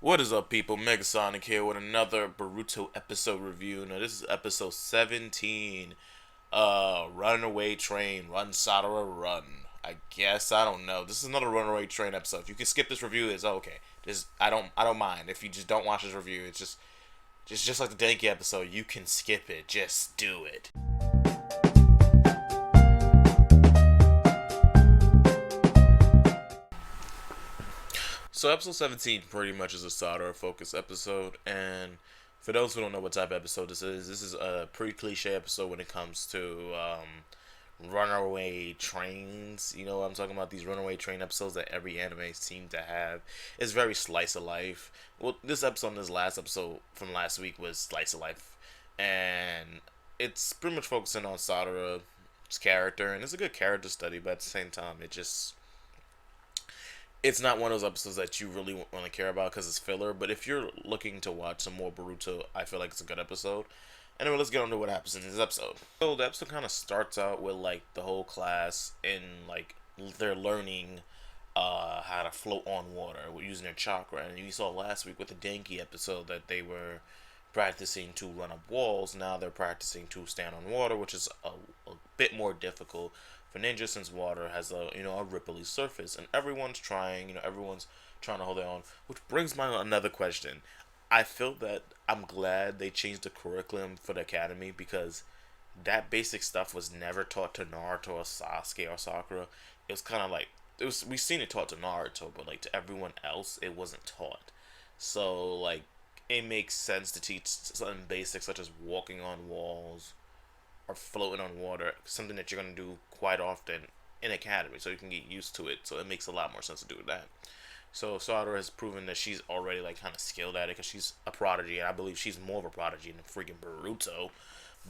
What is up, people? Megasonic here with another Boruto episode review. Now, this is episode 17. Runaway Train, Run Sadara Run. I guess I don't know. This is another Runaway Train episode. If you can skip this review, it's okay. Just I don't mind. If you just don't watch this review, it's just like the Denki episode. You can skip it. Just do it. So episode 17 pretty much is a Sadara focus episode, and for those who don't know what type of episode this is a pretty cliche episode when it comes to runaway trains. You know what I'm talking about? These runaway train episodes that every anime seems to have. It's very slice of life. Well, this episode and this last episode from last week was slice of life, and it's pretty much focusing on Sadara's character, and it's a good character study, but at the same time, it's not one of those episodes that you really want to care about because it's filler. But if you're looking to watch some more Boruto, I feel like it's a good episode. Anyway, let's get on to what happens in this episode. So the episode kind of starts out with like the whole class in like they're learning how to float on water using their chakra. And you saw last week with the Denki episode that they were practicing to run up walls. Now they're practicing to stand on water, which is a bit more difficult for ninja since water has a ripply surface, and everyone's trying to hold their own. Which brings my another question. I feel that I'm glad they changed the curriculum for the academy because that basic stuff was never taught to Naruto or Sasuke or Sakura. It was kind of like we've seen it taught to Naruto, but like to everyone else, it wasn't taught. So like it makes sense to teach something basic such as walking on walls or floating on water, something that you're going to do quite often in academy, so you can get used to it. So it makes a lot more sense to do that. So Sadara has proven that she's already like kind of skilled at it because she's a prodigy, and I believe she's more of a prodigy than freaking Boruto.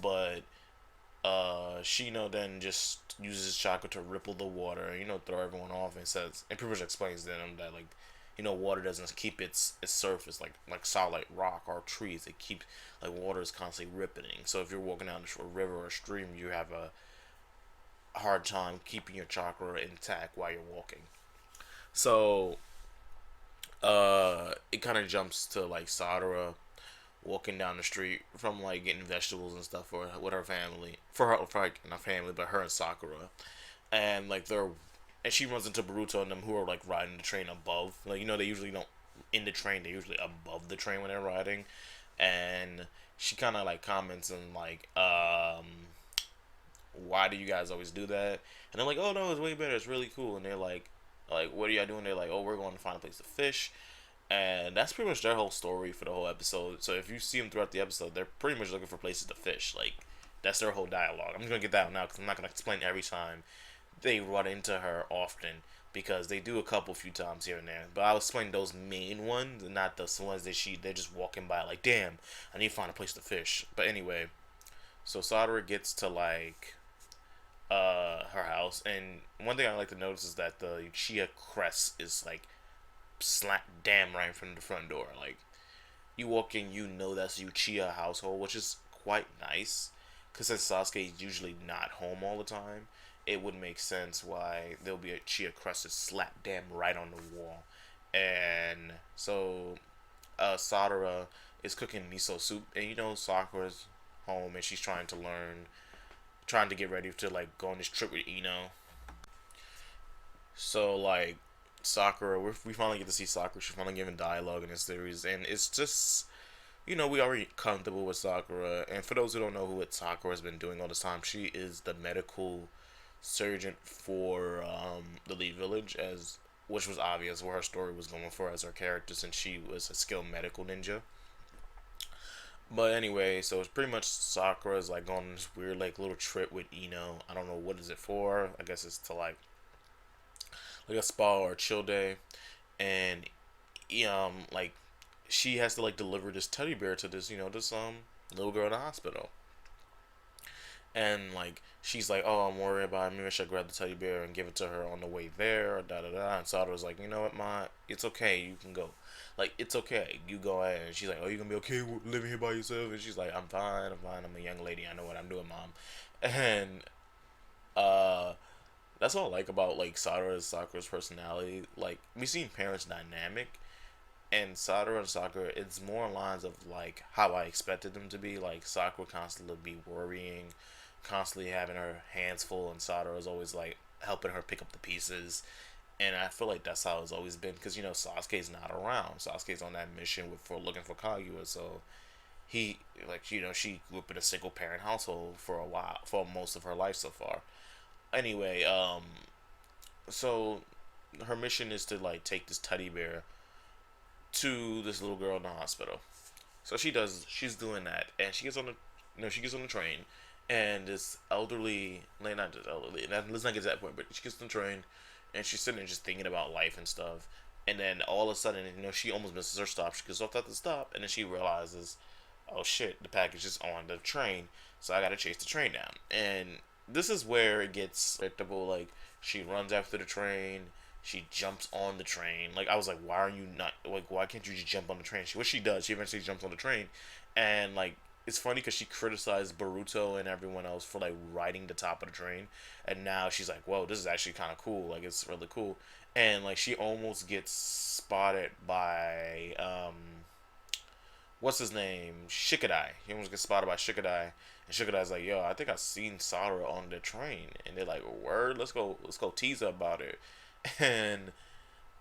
But she then just uses chakra to ripple the water, throw everyone off, and pretty much explains to them that like water doesn't keep its surface like solid rock or trees. It keeps like water is constantly rippling. So if you're walking down a river or a stream, you have a hard time keeping your chakra intact while you're walking. So it kind of jumps to like Sadara walking down the street from like getting vegetables and stuff for with her family, for like not family, but her and Sakura, and like she runs into Boruto and them who are like riding the train above. Like they usually don't in the train. They're usually above the train when they're riding, and she kind of like comments and like why do you guys always do that? And they're like, oh no, it's way better. It's really cool. And they're like what are y'all doing? They're like, oh, we're going to find a place to fish. And that's pretty much their whole story for the whole episode. So if you see them throughout the episode, they're pretty much looking for places to fish. Like that's their whole dialogue. I'm just gonna get that out now because I'm not gonna explain every time they run into her often because they do a few times here and there. But I'll explain those main ones, and not the ones that they're just walking by like, damn, I need to find a place to fish. But anyway, so Sadara gets to like her house, and one thing I like to notice is that the Uchiha crest is like slap damn right in front of the front door. Like you walk in, that's Uchiha household, which is quite nice because since Sasuke is usually not home all the time, it would make sense why there'll be a Chia crest slap damn right on the wall. And so Sadara is cooking miso soup, and Sakura's home and she's trying to get ready to like go on this trip with Ino. So like Sakura, we finally get to see Sakura. She's finally giving dialogue in this series, and it's just we already comfortable with Sakura. And for those who don't know who Sakura has been doing all this time, she is the medical surgeon for the lead village, which was obvious where her story was going for as her character since she was a skilled medical ninja. But anyway, so it's pretty much Sakura's like going on this weird like little trip with Ino. I don't know what is it for. I guess it's to like a spa or a chill day, and like she has to like deliver this teddy bear to this this little girl in the hospital. And like she's like, oh, I'm worried about it. Maybe I should grab the teddy bear and give it to her on the way there. Da da da. And Sada was like, you know what, Ma? It's okay. You can go. Like it's okay. You go ahead. And she's like, oh, you gonna be okay living here by yourself? And she's like, I'm fine. I'm fine. I'm a young lady. I know what I'm doing, Mom. And uh, that's what I like about like Sakura's personality. Like we seen parents' dynamic, And Sakura and Sakura, it's more lines of like how I expected them to be. Like Sakura constantly be worrying, constantly having her hands full, and Sakura is always like helping her pick up the pieces. And I feel like that's how it's always been because Sasuke's not around. Sasuke's on that mission for looking for Kaguya, so he like she grew up in a single parent household for a while for most of her life so far. Anyway, so her mission is to like take this teddy bear to this little girl in the hospital. So she's doing that, and she gets on the she gets on the train, and this elderly, like not just elderly, let's not get to that point, but she gets on the train, and she's sitting there just thinking about life and stuff, and then all of a sudden, she almost misses her stop. She goes off at the stop, and then she realizes, oh shit, the package is on the train, so I gotta chase the train down, and this is where it gets predictable. Like she runs after the train, she jumps on the train. Like I was like, why are you not like? Why can't you just jump on the train? What she does, she eventually jumps on the train, and like it's funny because she criticized Boruto and everyone else for like riding the top of the train, and now she's like, whoa, this is actually kind of cool. Like it's really cool, and like she almost gets spotted by what's his name, Shikadai. He almost gets spotted by Shikadai, and Shikadai's like, yo, I think I seen Sakura on the train, and they're like, word, let's go tease her about it. And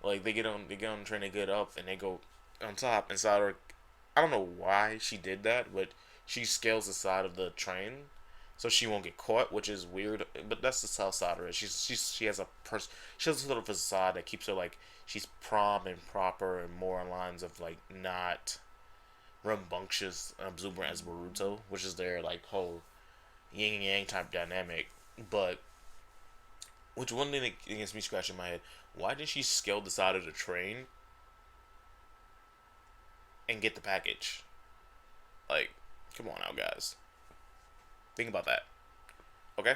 like they get on the train, they get up, and they go on top. And Sakura, I don't know why she did that, but she scales the side of the train so she won't get caught, which is weird. But that's just how Sakura is. She has she has a sort of facade that keeps her like she's prom and proper and more on lines of like not rambunctious and exuberant as Boruto, which is their like whole yin and yang type dynamic. But which one thing that gets me scratching my head? Why did she scale the side of the train and get the package? Like, come on now, guys. Think about that. Okay.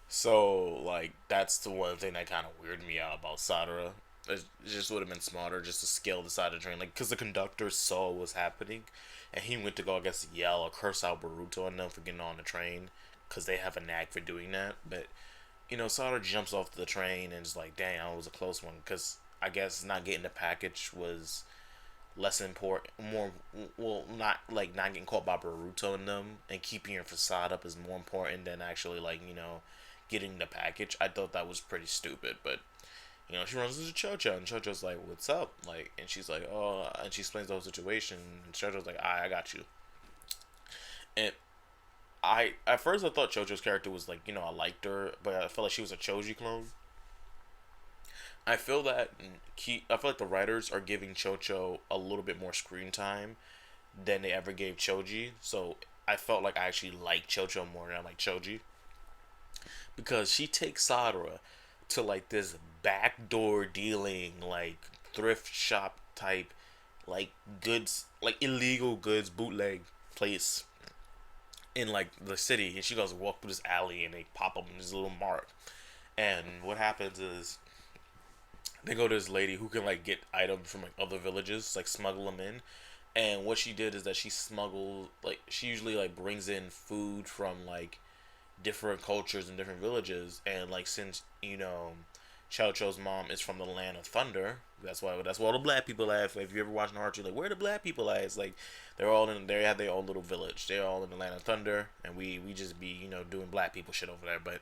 So like that's the one thing that kind of weirded me out about Sadara. It just would have been smarter just to scale the side of the train, like because the conductor saw what was happening, and he went to go, I guess, yell or curse out Boruto and them for getting on the train, because they have a knack for doing that. But Sadara jumps off the train and is like, "Dang, that was a close one," because I guess not getting the package was less important, more well, not getting caught by Boruto and them, and keeping your facade up is more important than actually like getting the package. I thought that was pretty stupid, but she runs into Chocho, and Chocho's like, "What's up?" Like, and she's like, "Oh," and she explains the whole situation, and Chocho's like, "I got you." And I at first I thought Chocho's character was like, I liked her, but I felt like she was a Choji clone. I feel that I feel like the writers are giving Chocho a little bit more screen time than they ever gave Choji. So I felt like I actually like Chocho more than I like Choji, because she takes Sadara to like this backdoor dealing, like thrift shop type, like goods, like illegal goods bootleg place in like the city, and she goes walk through this alley, and they pop up in this little mart. And what happens is they go to this lady who can like get items from like other villages, like smuggle them in. And what she did is that she smuggled, like she usually like brings in food from like different cultures and different villages. And like since Chao Cho's mom is from the land of thunder, that's why all the black people at. If you ever watch Naruto, like where the black people at? It's like they have their own little village. They're all in the land of thunder, and we just be doing black people shit over there. But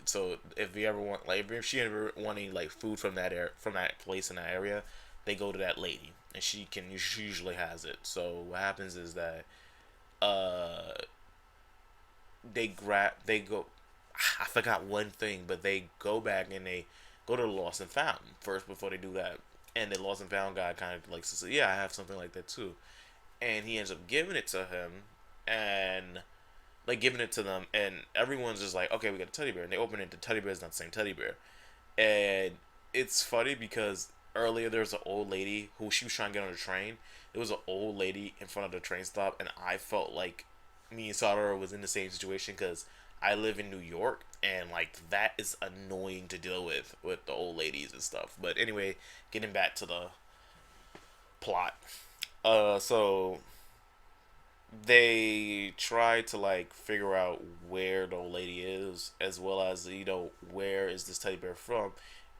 so if you ever want, like, if she ever wanting like food from from that place in that area, they go to that lady, and she usually has it. So what happens is that uh they go, I forgot one thing, but they go back and they go to the lost and found first before they do that. And the lost and found guy kind of like says, "Yeah, I have something like that too," and he ends up giving it to him, and like giving it to them, and everyone's just like, "Okay, we got a teddy bear," and they open it, the teddy bear is not the same teddy bear. And it's funny because earlier there was an old lady who she was trying to get on the train. There was an old lady in front of the train stop, and I felt like me and Sadara was in the same situation because I live in New York, and like that is annoying to deal with the old ladies and stuff. But anyway, getting back to the plot. So they try to like figure out where the old lady is, as well as where is this teddy bear from,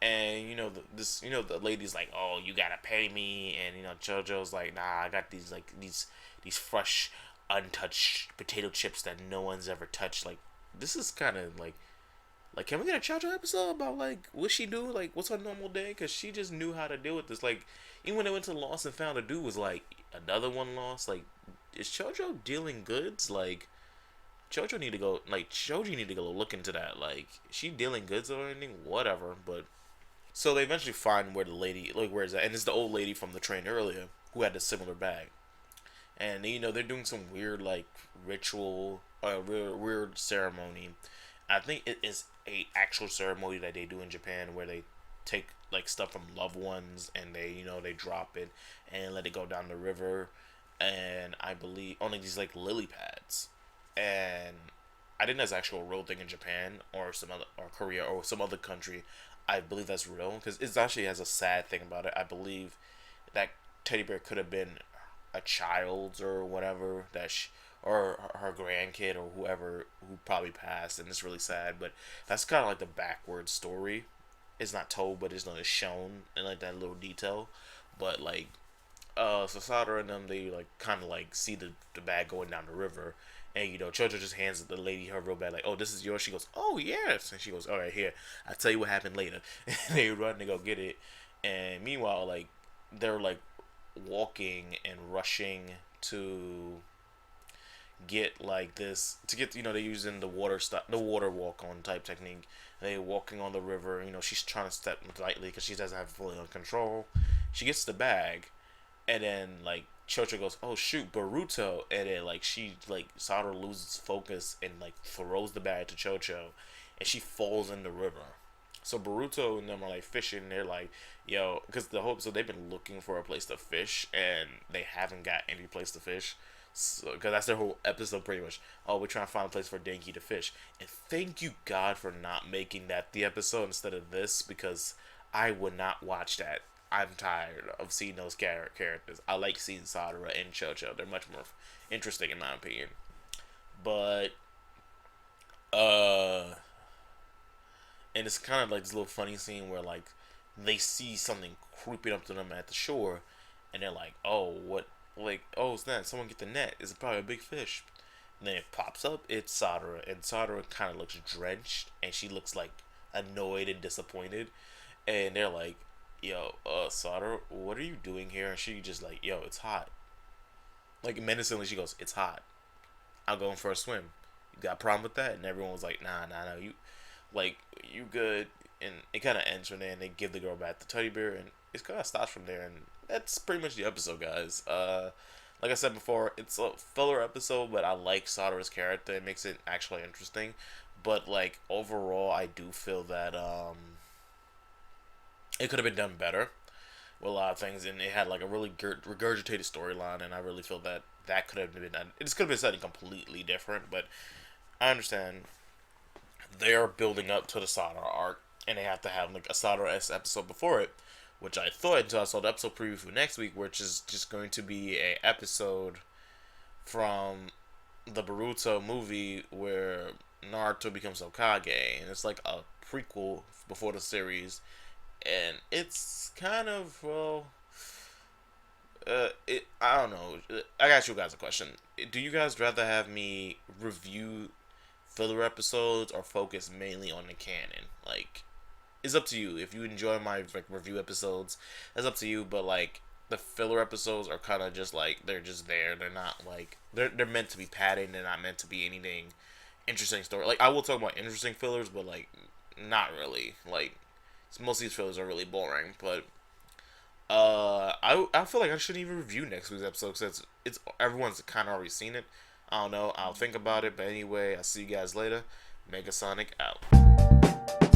And the lady's like, oh, you gotta pay me, and JoJo's like, nah, I got these fresh, untouched potato chips that no one's ever touched. Like, this is kind of like, can we get a JoJo episode about like what she do, like what's her normal day? Cause she just knew how to deal with this. Like, even when they went to Lost and found a dude was like another one lost. Like, is JoJo dealing goods? Like, Shoji need to go look into that. Like, she dealing goods or anything, whatever. But so they eventually find where the lady, like, where is that? And it's the old lady from the train earlier who had the similar bag. And they're doing some weird like ritual, weird ceremony. I think it is a actual ceremony that they do in Japan where they take like stuff from loved ones and they drop it and let it go down the river, and I believe only these like lily pads, and I think that's actual real thing in Japan or some other or Korea or some other country. I believe that's real because it actually has a sad thing about it. I believe that teddy bear could have been a child's or whatever or her grandkid or whoever who probably passed, and it's really sad. But that's kind of like the backward story. It's not told, but it's not shown in like that little detail. But like, so Sadara and them, they like kind of like see the bag going down the river, and Chocho just hands the lady her real bag, like, oh, this is yours. She goes, oh yes, and she goes, all right, here, I'll tell you what happened later. And they run to go get it, and meanwhile, like, they're like walking and rushing to get like this to get they're using the water walk on type technique. They walking on the river. She's trying to step lightly because she doesn't have it fully on control. She gets the bag, and then like Chocho goes, oh shoot, Boruto, and then like she like Sadara loses focus and like throws the bag to Chocho, and she falls in the river. So Boruto and them are like fishing. They're like, yo, because the whole episode they've been looking for a place to fish and they haven't got any place to fish. So, because that's their whole episode pretty much. Oh, we're trying to find a place for Denki to fish. And thank you God for not making that the episode instead of this, because I would not watch that. I'm tired of seeing those characters. I like seeing Sadara and Chocho. They're much more interesting in my opinion. But and it's kind of like this little funny scene where like they see something creeping up to them at the shore, and they're like, oh, what? Like, oh, it's that, someone get the net. It's probably a big fish. And then it pops up, it's Sadara, and Sadara kind of looks drenched, and she looks like annoyed and disappointed. And they're like, yo, Sadara, what are you doing here? And she just like, yo, it's hot. Like, menacingly, she goes, it's hot. I'll go in for a swim. You got a problem with that? And everyone was like, nah, you good. And it kind of ends from there, and they give the girl back the teddy bear, and it kind of stops from there, and that's pretty much the episode, guys. Like I said before, it's a filler episode, but I like Sadara's character. It makes it actually interesting. But like overall, I do feel that it could have been done better with a lot of things, and it had like a really regurgitated storyline, and I really feel that that could have been done. It could have been something completely different, but I understand they're building up to the Sadara arc, and they have to have like a Sadara-esque episode before it, which I thought until I saw the episode preview for next week, which is just going to be a episode from the Boruto movie where Naruto becomes Hokage, and it's like a prequel before the series, and it's kind of I don't know. I got you guys a question. Do you guys rather have me review filler episodes or focus mainly on the canon? Like, it's up to you. If you enjoy my like review episodes, that's up to you. But like the filler episodes are kind of just like they're just there. They're not like they're meant to be padding. They're not meant to be anything interesting story. Like, I will talk about interesting fillers, but like not really. Like, most of these fillers are really boring. But I feel like I shouldn't even review next week's episode since it's everyone's kind of already seen it. I don't know. I'll think about it. But anyway, I'll see you guys later. Megasonic out.